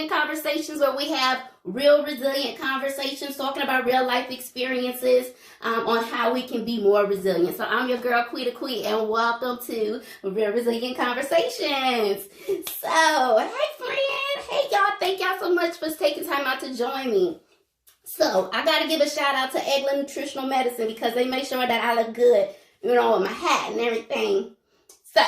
Resilient Conversations, where we have real resilient conversations talking about real life experiences on how we can be more resilient. So I'm your girl, Quita Quee, and welcome to Real Resilient Conversations. So, hey friend, hey y'all, thank y'all so much for taking time out to join me. So, I got to give a shout out to Eggler Nutritional Medicine because they make sure that I look good, with my hat and everything. So,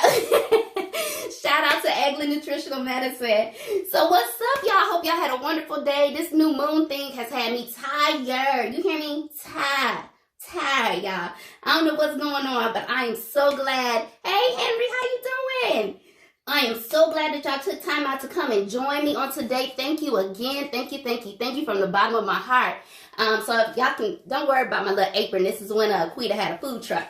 shout out to Eggler Nutritional Medicine. So, what's up, y'all? Hope y'all had a wonderful day. This new moon thing has had me tired. You hear me? Tired, y'all. I don't know what's going on, but I am so glad. Hey, Henry, how you doing? I am so glad that y'all took time out to come and join me on today. Thank you again. Thank you from the bottom of my heart. So if y'all don't worry about my little apron. This is when Quita had a food truck.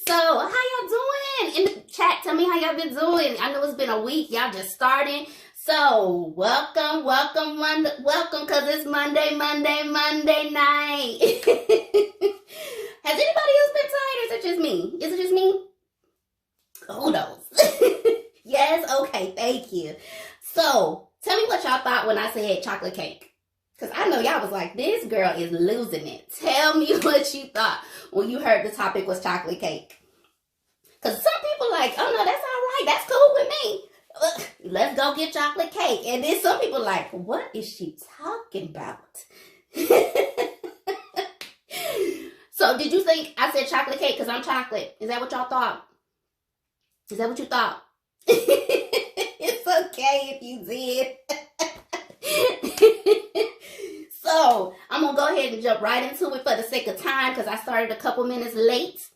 So how y'all doing? In the chat, tell me how y'all been doing. I know it's been a week. Y'all just starting. So welcome, because it's Monday night. Has anybody else been tired, or is it just me? Is it just me? Who knows? Yes? Okay, thank you. So, tell me what y'all thought when I said chocolate cake. Because I know y'all was like, this girl is losing it. Tell me what you thought when you heard the topic was chocolate cake. Because some people like, oh no, that's all right. That's cool with me. Let's go get chocolate cake. And then some people like, what is she talking about? So, did you think I said chocolate cake because I'm chocolate? Is that what y'all thought? Is that what you thought? It's okay if you did. So, I'm going to go ahead and jump right into it for the sake of time because I started a couple minutes late.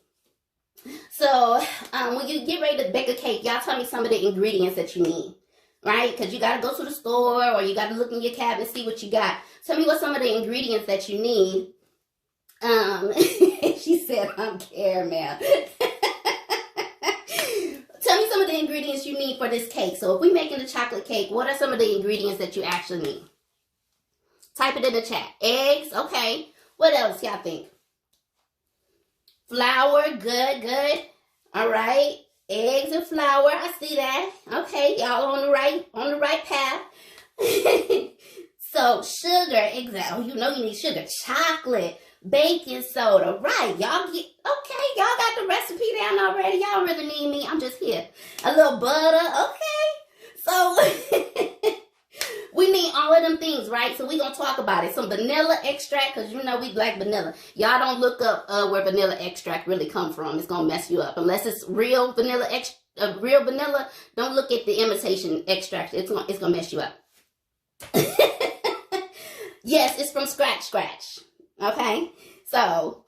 So, when you get ready to bake a cake, y'all tell me some of the ingredients that you need, right? Because you got to go to the store or you got to look in your cabinet and see what you got. Tell me what some of the ingredients that you need. She said, I'm caramel. Tell me some of the ingredients you need for this cake. So if we're making a chocolate cake, what are some of the ingredients that you actually need? Type it in the chat. Eggs, okay. What else y'all think? Flour, good. All right. Eggs and flour, I see that. Okay, y'all on the right path. So sugar, exactly. You know you need sugar. Chocolate, baking soda, right? Y'all got the recipe down already. Y'all really need me. I'm just here. A little butter, okay. So we need all of them things, right? So we're gonna talk about it. Some vanilla extract, because you know we like vanilla. Y'all don't look up where vanilla extract really come from. It's gonna mess you up unless it's real vanilla real vanilla. Don't look at the imitation extract. It's gonna mess you up. Yes, it's from scratch. Okay, so,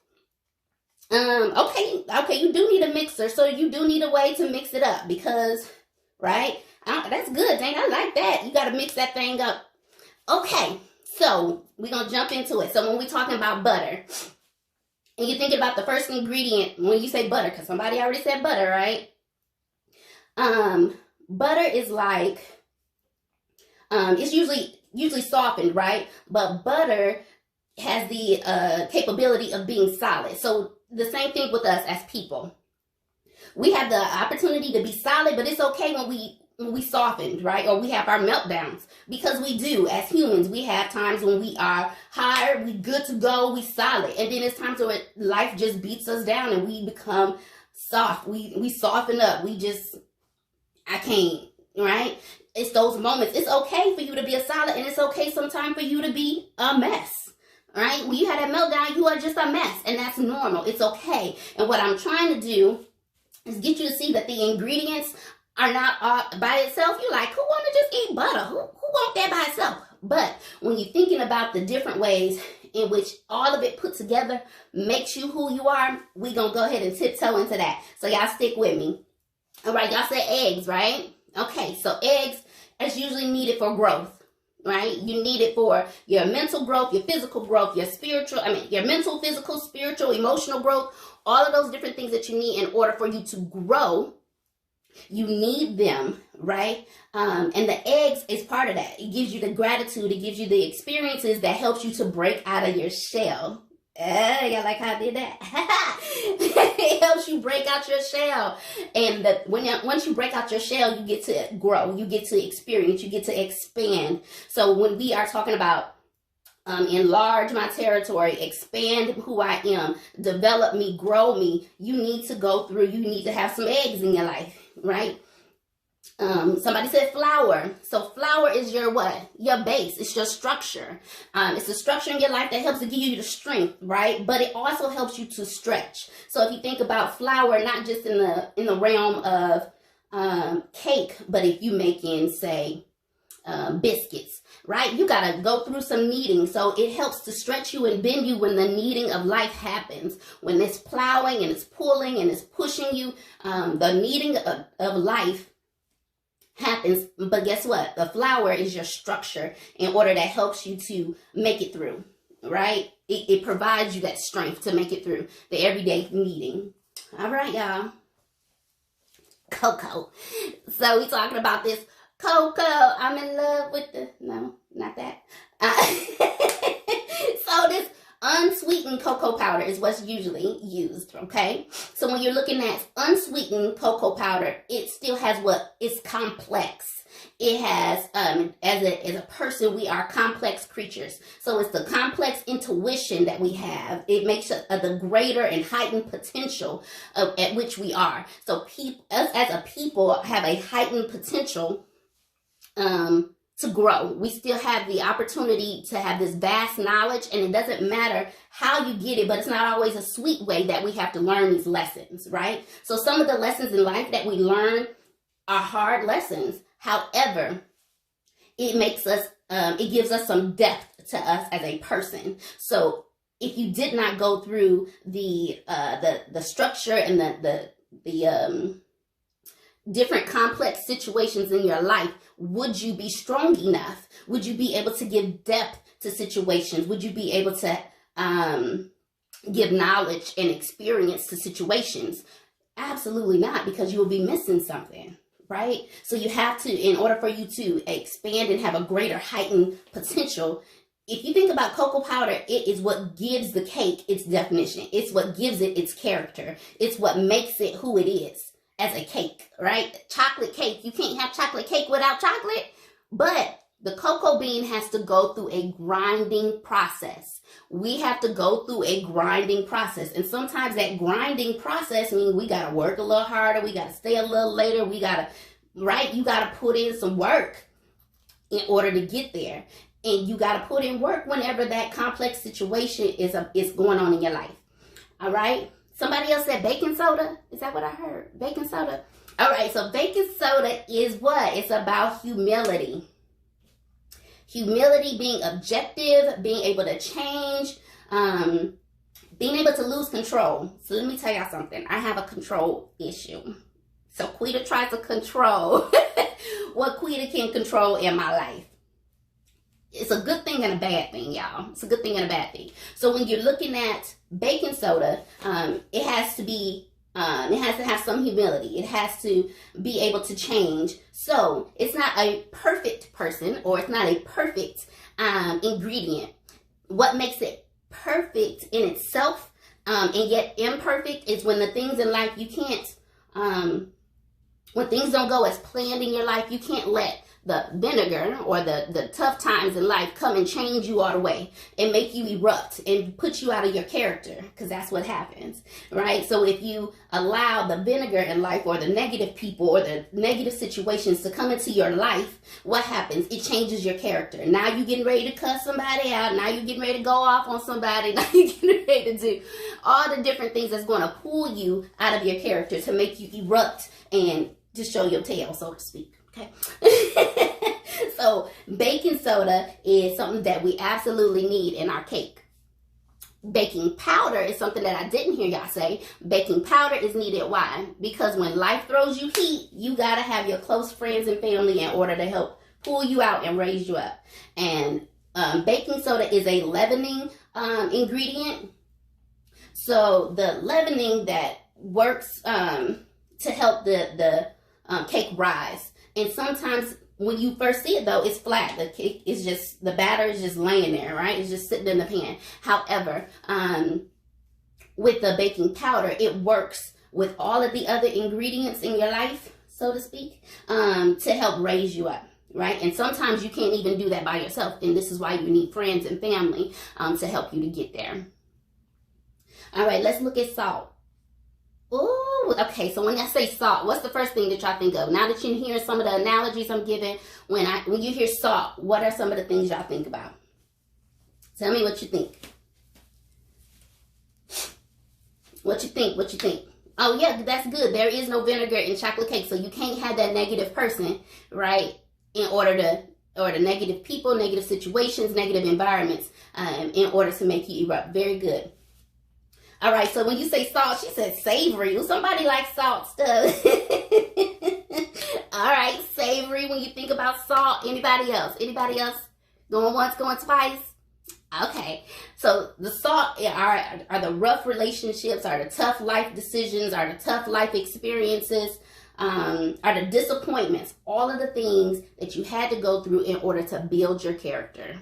okay, you do need a mixer, so you do need a way to mix it up because, right, that's good, dang, I like that. You got to mix that thing up. Okay, so we're going to jump into it. So when we're talking about butter, and you're thinking about the first ingredient when you say butter, because somebody already said butter, right? Butter is like, it's usually softened, right? But butter has the capability of being solid. So the same thing with us as people. We have the opportunity to be solid, but it's okay when we softened, right? Or we have our meltdowns, because we do as humans. We have times when we are higher, we good to go, we solid, and then it's times where life just beats us down and we become soft. We soften up. I can't, right? It's those moments. It's okay for you to be a solid, and it's okay sometimes for you to be a mess. Right? When you had that meltdown, you are just a mess, and that's normal. It's okay. And what I'm trying to do is get you to see that the ingredients are not by itself. You're like, who want to just eat butter? Who want that by itself? But when you're thinking about the different ways in which all of it put together makes you who you are, we're going to go ahead and tiptoe into that. So y'all stick with me. All right, y'all said eggs, right? Okay, so eggs is usually needed for growth. Right? You need it for your mental growth, your physical growth, your mental, physical, spiritual, emotional growth, all of those different things that you need in order for you to grow. You need them, right? And the eggs is part of that. It gives you the gratitude. It gives you the experiences that helps you to break out of your shell. Yeah, like how I did that. It helps you break out your shell. And once you break out your shell, you get to grow. You get to experience. You get to expand. So when we are talking about enlarge my territory, expand who I am, develop me, grow me, you need to have some eggs in your life, right? Somebody said flour. So flour is your what? Your base. It's your structure. It's the structure in your life that helps to give you the strength, right? But it also helps you to stretch. So if you think about flour, not just in the realm of cake, but if you making, say, biscuits, right? You got to go through some kneading. So it helps to stretch you and bend you when the kneading of life happens. When it's plowing and it's pulling and it's pushing you, the kneading of life happens. But guess what? The flour is your structure in order that helps you to make it through, right? It provides you that strength to make it through the everyday kneading. All right, y'all. Cocoa. So we talking about this cocoa. I'm in love with no, not that. So this unsweetened cocoa powder is what's usually used, okay? So when you're looking at unsweetened cocoa powder, it still has it's complex. It has, as a person, we are complex creatures. So it's the complex intuition that we have. It makes us the greater and heightened potential at which we are. So us as a people have a heightened potential to grow. We still have the opportunity to have this vast knowledge, and it doesn't matter how you get it, but it's not always a sweet way that we have to learn these lessons, right? So some of the lessons in life that we learn are hard lessons. However, it makes us, it gives us some depth to us as a person. So if you did not go through the structure and the different complex situations in your life, would you be strong enough? Would you be able to give depth to situations? Would you be able to give knowledge and experience to situations? Absolutely not, because you will be missing something, right? So you have to, in order for you to expand and have a greater heightened potential, if you think about cocoa powder, it is what gives the cake its definition. It's what gives it its character. It's what makes it who it is as a cake, right? Chocolate cake. You can't have chocolate cake without chocolate, but the cocoa bean has to go through a grinding process. We have to go through a grinding process. And sometimes that grinding process means we got to work a little harder. We got to stay a little later. We got to, right? You got to put in some work in order to get there. And you got to put in work whenever that complex situation is going on in your life. All right? Somebody else said baking soda. Is that what I heard? Baking soda. All right, so baking soda is what? It's about humility. Humility, being objective, being able to change, being able to lose control. So let me tell y'all something. I have a control issue. So Quita tries to control what Quita can control in my life. It's a good thing and a bad thing, y'all. It's a good thing and a bad thing. So when you're looking at baking soda, it has to have some humility. It has to be able to change. So it's not a perfect person, or it's not a perfect ingredient. What makes it perfect in itself and yet imperfect is when the things in life you can't, when things don't go as planned in your life, you can't let the vinegar or the tough times in life come and change you all the way and make you erupt and put you out of your character, because that's what happens, right? So if you allow the vinegar in life or the negative people or the negative situations to come into your life, what happens? It changes your character. Now you're getting ready to cuss somebody out. Now you're getting ready to go off on somebody. Now you're getting ready to do all the different things that's going to pull you out of your character to make you erupt and just show your tail, so to speak. Okay. So baking soda is something that we absolutely need in our cake. Baking powder is something that I didn't hear y'all say. Baking powder is needed. Why? Because when life throws you heat, you got to have your close friends and family in order to help pull you out and raise you up. And baking soda is a leavening ingredient. So the leavening that works to help the cake rise. And sometimes when you first see it though, it's flat. The cake is just, the batter is just laying there, right? It's just sitting in the pan. However, with the baking powder, it works with all of the other ingredients in your life, so to speak, to help raise you up, right? And sometimes you can't even do that by yourself, and this is why you need friends and family to help you to get there. All right, let's look at salt. Ooh, okay, so when I say salt, what's the first thing that y'all think of? Now that you're hearing some of the analogies I'm giving, when you hear salt, what are some of the things y'all think about? Tell me what you think. What you think? Oh yeah, that's good. There is no vinegar in chocolate cake, so you can't have that negative person, right? Or the negative people, negative situations, negative environments, in order to make you erupt. Very good. All right, so when you say salt, she said savory. Well, somebody likes salt stuff. All right, savory. When you think about salt, anybody else? Anybody else? Going once, going twice? Okay, so the salt are the rough relationships, are the tough life decisions, are the tough life experiences, are the disappointments, all of the things that you had to go through in order to build your character.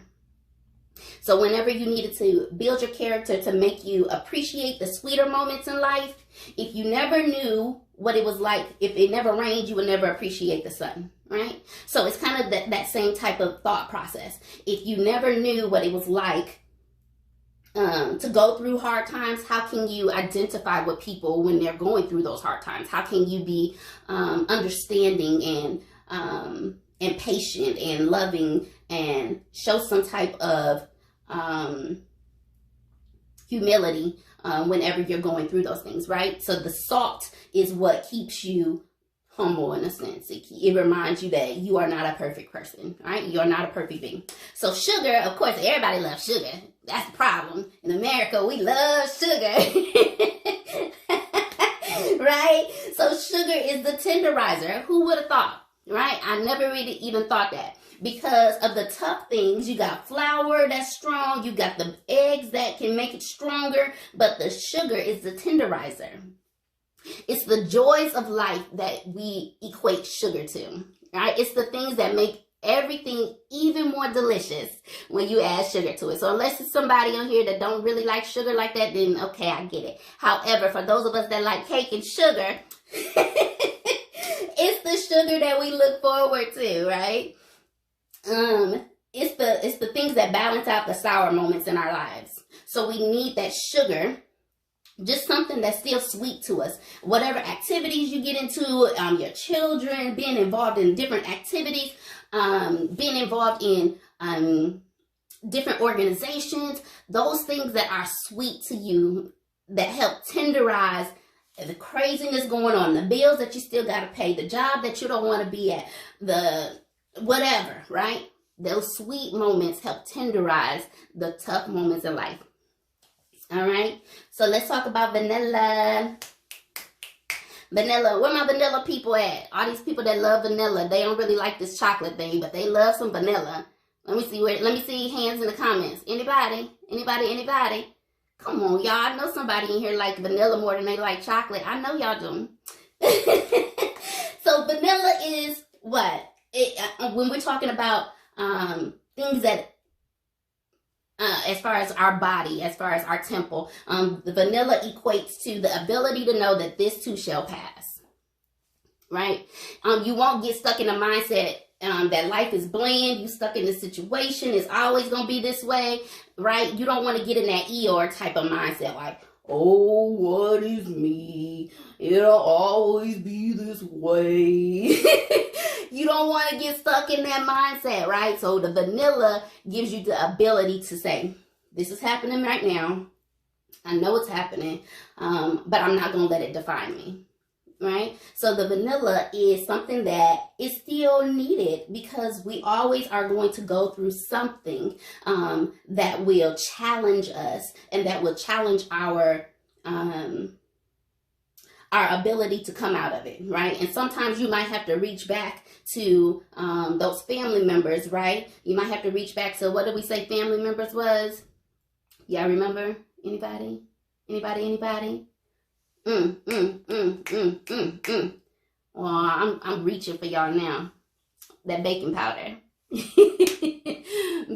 So whenever you needed to build your character to make you appreciate the sweeter moments in life, if you never knew what it was like, if it never rained, you would never appreciate the sun, right? So it's kind of that same type of thought process. If you never knew what it was like to go through hard times, how can you identify with people when they're going through those hard times? How can you be understanding and patient and loving and show some type of humility whenever you're going through those things, right? So the salt is what keeps you humble in a sense. It reminds you that you are not a perfect person, right? You're not a perfect being. So sugar, of course, everybody loves sugar. That's the problem. In America, we love sugar. Right? So sugar is the tenderizer. Who would have thought, right? I never really even thought that. Because of the tough things, you got flour that's strong, you got the eggs that can make it stronger, but the sugar is the tenderizer. It's the joys of life that we equate sugar to, right? It's the things that make everything even more delicious when you add sugar to it. So unless it's somebody on here that don't really like sugar like that, then okay, I get it. However, for those of us that like cake and sugar, it's the sugar that we look forward to, right? It's the things that balance out the sour moments in our lives. So we need that sugar, just something that's still sweet to us. Whatever activities you get into, your children, being involved in different activities, being involved in different organizations, those things that are sweet to you, that help tenderize the craziness going on, the bills that you still got to pay, the job that you don't want to be at, the whatever, right? Those sweet moments help tenderize the tough moments in life. All right, so let's talk about vanilla. Vanilla, where my vanilla people at? All these people that love vanilla, they don't really like this chocolate thing, but they love some vanilla. Let me see hands in the comments. Anybody? Come on, y'all. I know somebody in here like vanilla more than they like chocolate. I know y'all do. So vanilla is what? When we're talking about things that as far as our body, as far as our temple, the vanilla equates to the ability to know that this too shall pass, right? You won't get stuck in a mindset that life is bland. You stuck in this situation, it's always going to be this way, right? You don't want to get in that Eeyore type of mindset, like, oh, what is me? It'll always be this way. You don't want to get stuck in that mindset, right? So the vanilla gives you the ability to say, this is happening right now. I know it's happening, but I'm not going to let it define me, right? So the vanilla is something that is still needed because we always are going to go through something that will challenge us and that will challenge our ability to come out of it, right? And sometimes you might have to reach back to those family members, right? You might have to reach back to, what did we say family members was? Y'all remember? Anybody? Well, I'm reaching for y'all now. that baking powder.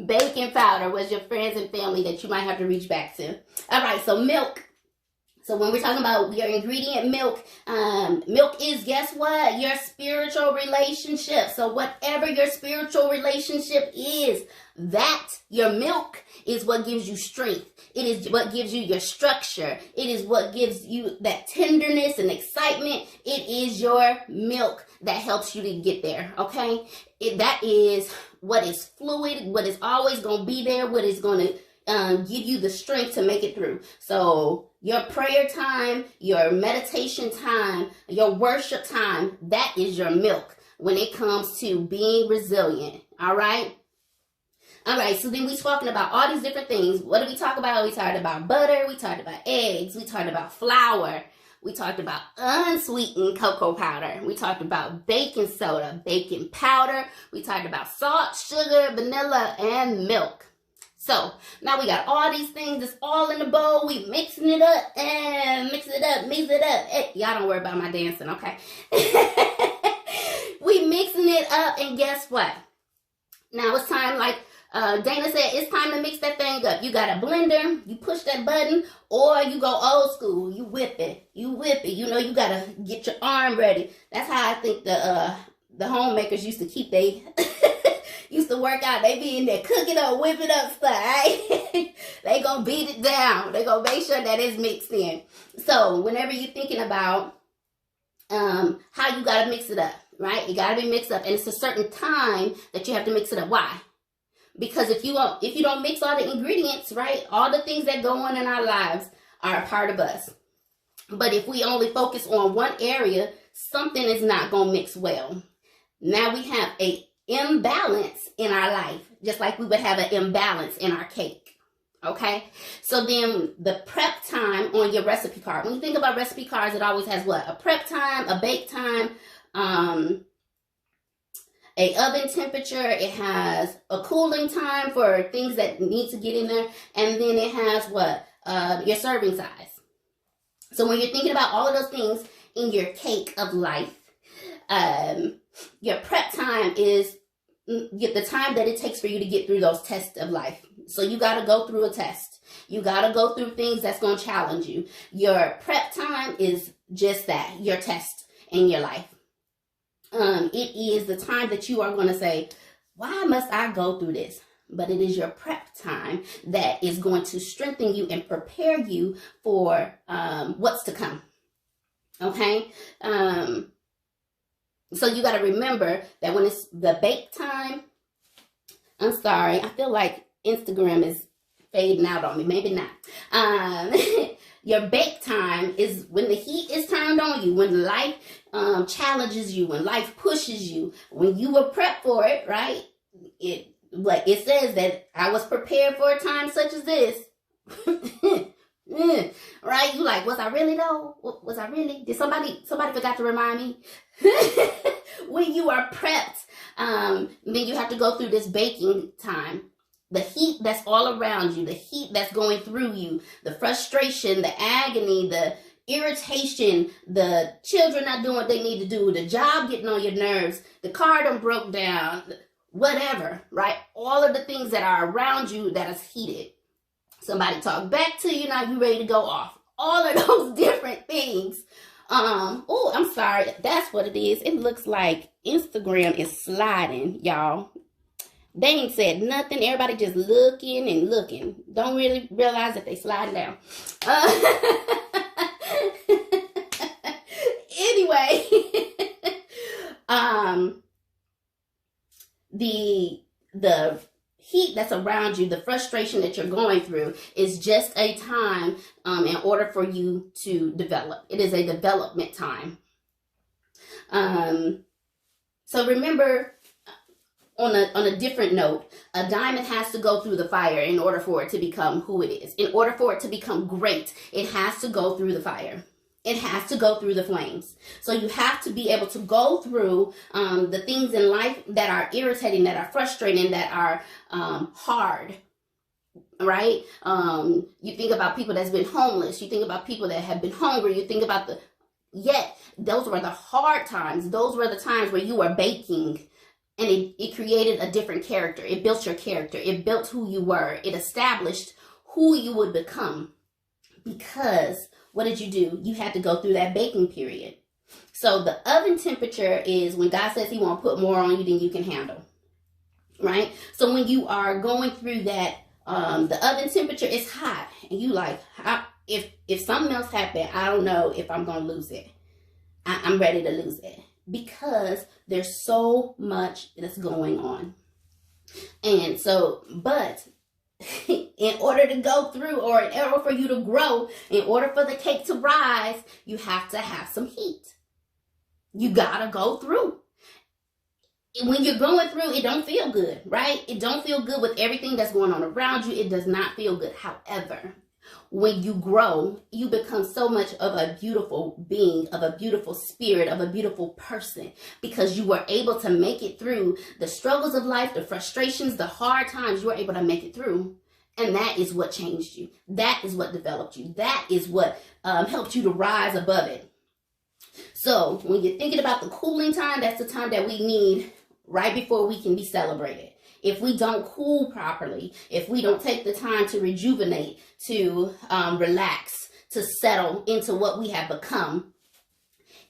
Baking powder was your friends and family that you might have to reach back to. All right, so milk. So when we're talking about your ingredient milk, milk is, guess what? Your spiritual relationship. So whatever your spiritual relationship is, that, your milk, is what gives you strength. It is what gives you your structure. It is what gives you that tenderness and excitement. It is your milk that helps you to get there, okay? That is what is fluid, what is always going to be there, what is going to give you the strength to make it through. So your prayer time, your meditation time, your worship time, that is your milk when it comes to being resilient. All right. All right. So then we're talking about all these different things. What did we talk about? We talked about butter. We talked about eggs. We talked about flour. We talked about unsweetened cocoa powder. We talked about baking soda, baking powder. We talked about salt, sugar, vanilla, and milk. So now we got all these things. It's all in the bowl. We mixing it up and mix it up. Hey, y'all don't worry about my dancing, okay? We mixing it up, and guess what? Now it's time, like Dana said, it's time to mix that thing up. You got a blender, you push that button, or you go old school. You whip it. You know, you gotta get your arm ready. That's how I think the homemakers used to keep they used to work out. They be in there cooking up, whipping up stuff, right? They gonna beat it down. They gonna make sure that it's mixed in. So whenever you're thinking about how you gotta mix it up, right? It gotta be mixed up, and it's a certain time that you have to mix it up. Why? Because if you don't mix all the ingredients, right, all the things that go on in our lives are a part of us. But if we only focus on one area, something is not gonna mix well. Now we have a imbalance in our life, just like we would have an imbalance in our cake. Okay, so then the prep time on your recipe card, when you think about recipe cards, it always has what? A prep time, a bake time, a oven temperature, it has a cooling time for things that need to get in there, and then it has what? Your serving size. So when you're thinking about all of those things in your cake of life, your prep time is the time that it takes for you to get through those tests of life. So you got to go through a test. You got to go through things that's going to challenge you. Your prep time is just that, your test in your life. It is the time that you are going to say, why must I go through this? But it is your prep time that is going to strengthen you and prepare you for what's to come. Okay? So you got to remember that when it's the bake time, I'm sorry, I feel like Instagram is fading out on me. Maybe not. Your bake time is when the heat is turned on you, when life challenges you, when life pushes you, when you were prepped for it, right? It says that I was prepared for a time such as this. Right? You like, was I really though? Was I really? Did somebody forgot to remind me? When you are prepped, then you have to go through this baking time. The heat that's all around you, the heat that's going through you, the frustration, the agony, the irritation, the children not doing what they need to do, the job getting on your nerves, the car done broke down, whatever, right? All of the things that are around you that is heated. Somebody talk back to you, now you ready to go off. All of those different things. Oh, I'm sorry. That's what it is. It looks like Instagram is sliding, y'all. They ain't said nothing. Everybody just looking and looking. Don't really realize that they sliding down. Anyway, the heat that's around you, the frustration that you're going through is just a time in order for you to develop. It is a development time. So remember, on a different note, a diamond has to go through the fire in order for it to become who it is. In order for it to become great, it has to go through the fire. It has to go through the flames. So you have to be able to go through the things in life that are irritating, that are frustrating, that are hard, right? You think about people that's been homeless. You think about people that have been hungry. You think about yet those were the hard times. Those were the times where you were baking And it created a different character. It built your character. It built who you were. It established who you would become. Because what did you do? You had to go through that baking period. So the oven temperature is when God says he won't put more on you than you can handle. Right? So when you are going through that, the oven temperature is hot. And you like, if something else happened, I don't know if I'm going to lose it. I'm ready to lose it. Because there's so much that's going on. And so, but in order to go through, or in order for you to grow, in order for the cake to rise, you have to have some heat. You gotta go through. When you're going through, it don't feel good, right? It don't feel good with everything that's going on around you. It does not feel good. However, when you grow, you become so much of a beautiful being, of a beautiful spirit, of a beautiful person, because you were able to make it through the struggles of life, the frustrations, the hard times. You were able to make it through. And that is what changed you. That is what developed you. That is what helped you to rise above it. So when you're thinking about the cooling time, that's the time that we need right before we can be celebrated. If we don't cool properly, if we don't take the time to rejuvenate, to relax, to settle into what we have become,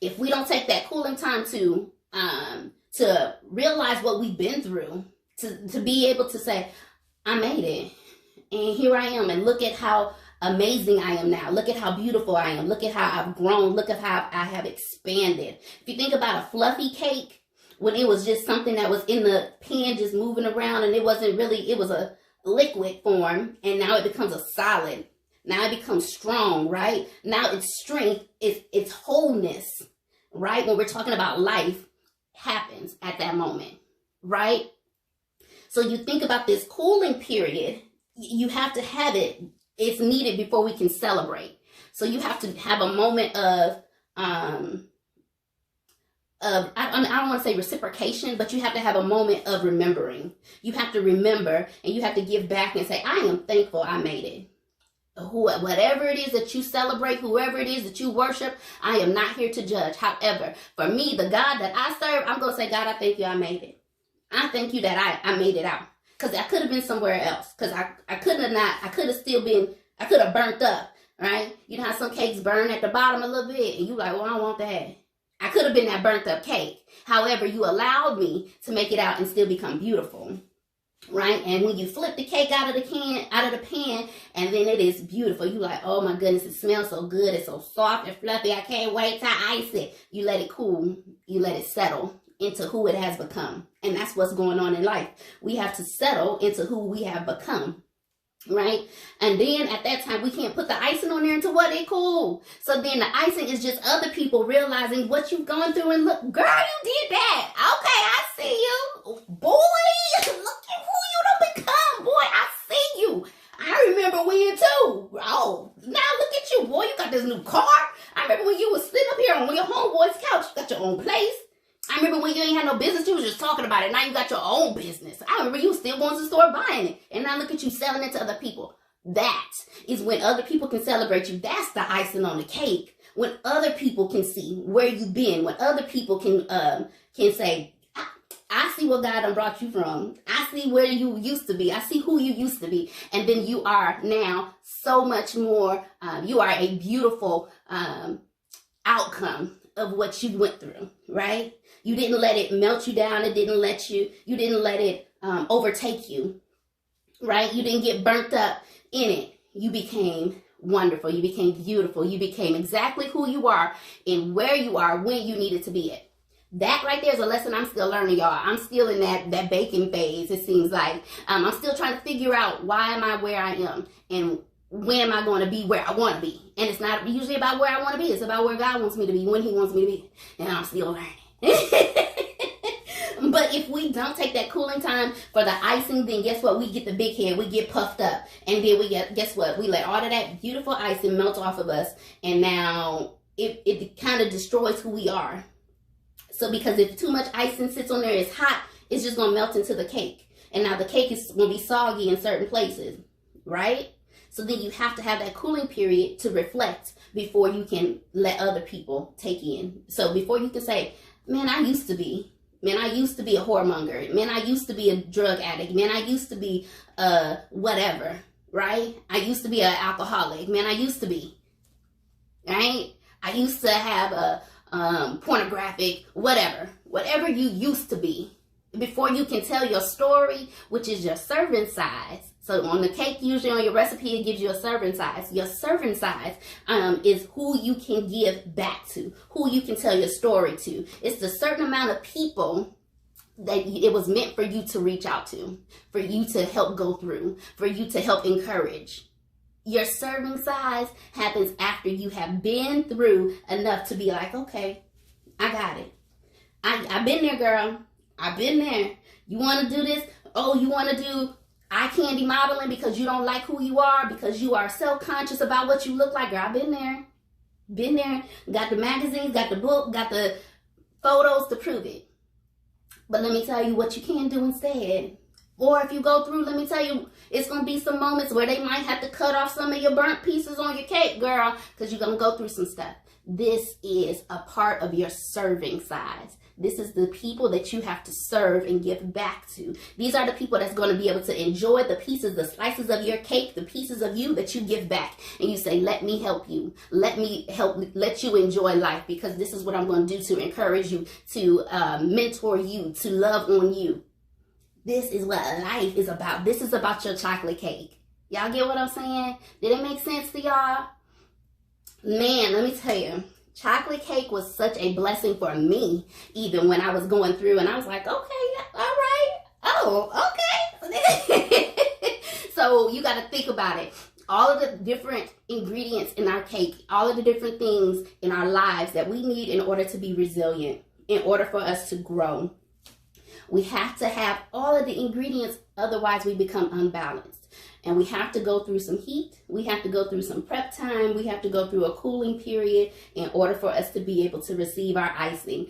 if we don't take that cooling time to realize what we've been through, to be able to say, I made it, and here I am, and look at how amazing I am now. Look at how beautiful I am. Look at how I've grown. Look at how I have expanded. If you think about a fluffy cake, when it was just something that was in the pan just moving around, and it wasn't really, it was a liquid form, and now it becomes a solid. Now it becomes strong, right? Now its strength, its wholeness, right? When we're talking about life, happens at that moment, right? So you think about this cooling period, you have to have it. It's needed before we can celebrate. So you have to have a moment of I don't want to say reciprocation, but you have to have a moment of remembering. You have to remember, and you have to give back and say, I am thankful I made it. Whatever it is that you celebrate, whoever it is that you worship, I am not here to judge. However, for me, the God that I serve, I'm going to say, God, I thank you I made it. I thank you that I made it out. Because I could have been somewhere else. Because I could have burnt up, right? You know how some cakes burn at the bottom a little bit, and you like, well, I don't want that. I could have been that burnt up cake. However, you allowed me to make it out and still become beautiful, right? And when you flip the cake out of the pan, and then it is beautiful. You like, oh my goodness, it smells so good. It's so soft and fluffy. I can't wait to ice it. You let it cool. You let it settle into who it has become. And that's what's going on in life. We have to settle into who we have become. Right? And then at that time, we can't put the icing on there until what it cool. So then the icing is just other people realizing what you've gone through, and look, girl, you did that. Okay, I see you. Boy, look at who you done become. Boy, I see you. I remember when too. Oh, now look at you, boy. You got this new car. I remember when you was sitting up here on your homeboy's couch. You got your own place. I remember when you ain't had no business, you was just talking about it. Now you got your own business. I remember you was still going to the store buying it. And now look at you selling it to other people. That is when other people can celebrate you. That's the icing on the cake. When other people can see where you've been. When other people can say, I see what God done brought you from. I see where you used to be. I see who you used to be. And then you are now so much more. You are a beautiful outcome of what you went through, right? You didn't let it melt you down. You didn't let it overtake you, right? You didn't get burnt up in it. You became wonderful. You became beautiful. You became exactly who you are and where you are when you needed to be at. That right there is a lesson I'm still learning, y'all. I'm still in that baking phase, it seems like. I'm still trying to figure out why am I where I am, and when am I going to be where I want to be. And it's not usually about where I want to be. It's about where God wants me to be, when he wants me to be. And I'm still learning. But if we don't take that cooling time for the icing, then guess what? We get the big head. We get puffed up. And then guess what? We let all of that beautiful icing melt off of us. And now it kind of destroys who we are. So because if too much icing sits on there, it's hot, it's just going to melt into the cake. And now the cake is going to be soggy in certain places, right? So then you have to have that cooling period to reflect before you can let other people take in. So before you can say, man, I used to be, Man, I used to be a whoremonger. Man, I used to be a drug addict. Man, I used to be whatever, right? I used to be an alcoholic. Man, I used to be, right? I used to have a pornographic, whatever you used to be. Before you can tell your story, which is your serving size. So on the cake, usually on your recipe, it gives you a serving size. Your serving size is who you can give back to, who you can tell your story to. It's the certain amount of people that it was meant for you to reach out to, for you to help go through, for you to help encourage. Your serving size happens after you have been through enough to be like, okay, I got it. I've been there, girl. I've been there. You want to do this? Oh, you want to do eye candy modeling because you don't like who you are, because you are self-conscious about what you look like? Girl, I've been there. Been there. Got the magazines, got the book, got the photos to prove it. But let me tell you what you can do instead. Or if you go through, let me tell you, it's going to be some moments where they might have to cut off some of your burnt pieces on your cake, girl, because you're going to go through some stuff. This is a part of your serving size. This is the people that you have to serve and give back to. These are the people that's going to be able to enjoy the pieces, the slices of your cake, the pieces of you that you give back. And you say, let me help you. Let me help, let you enjoy life, because this is what I'm going to do to encourage you, to mentor you, to love on you. This is what life is about. This is about your chocolate cake. Y'all get what I'm saying? Did it make sense to y'all? Man, let me tell you. Chocolate cake was such a blessing for me, even when I was going through, and I was like, okay, all right, oh, okay. So you got to think about it. All of the different ingredients in our cake, all of the different things in our lives that we need in order to be resilient, in order for us to grow. We have to have all of the ingredients, otherwise we become unbalanced. And we have to go through some heat. We have to go through some prep time. We have to go through a cooling period in order for us to be able to receive our icing,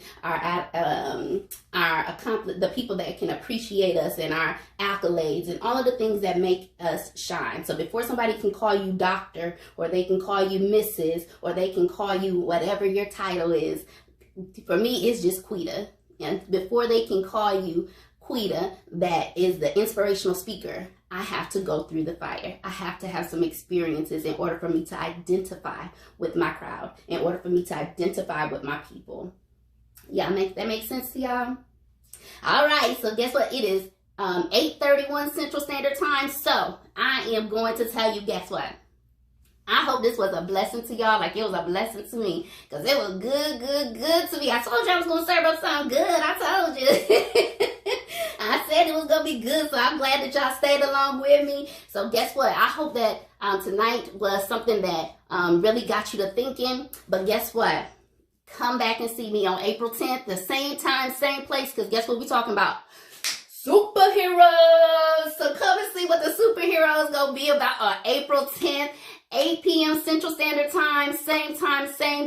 the people that can appreciate us, and our accolades, and all of the things that make us shine. So before somebody can call you doctor, or they can call you Mrs., or they can call you whatever your title is, for me, it's just Quita. And before they can call you Quita, that is the inspirational speaker, I have to go through the fire. I have to have some experiences in order for me to identify with my crowd, in order for me to identify with my people. Yeah, that makes sense to y'all? All right, so guess what? It is 8:31 Central Standard Time, so I am going to tell you, guess what? I hope this was a blessing to y'all, like it was a blessing to me, because it was good to me. I told you I was going to serve up something good. I told you. I said it was going to be good, so I'm glad that y'all stayed along with me. So guess what? I hope that tonight was something that really got you to thinking. But guess what? Come back and see me on April 10th, the same time, same place, because guess what we're talking about? Superheroes. So come and see what the superheroes going to be about on April 10th. 8 p.m. Central Standard Time, same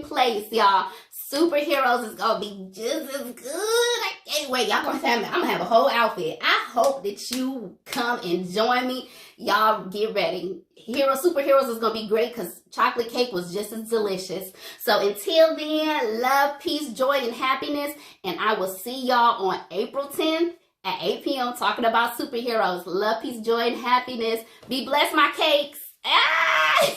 place, y'all. Superheroes is gonna be just as good. I can't wait. Y'all gonna have, I'm gonna have a whole outfit. I hope that you come and join me. Y'all get ready. Superheroes is gonna be great, because chocolate cake was just as delicious. So until then, love, peace, joy, and happiness. And I will see y'all on April 10th at 8 p.m. talking about superheroes. Love, peace, joy, and happiness. Be blessed, my cakes. Ah!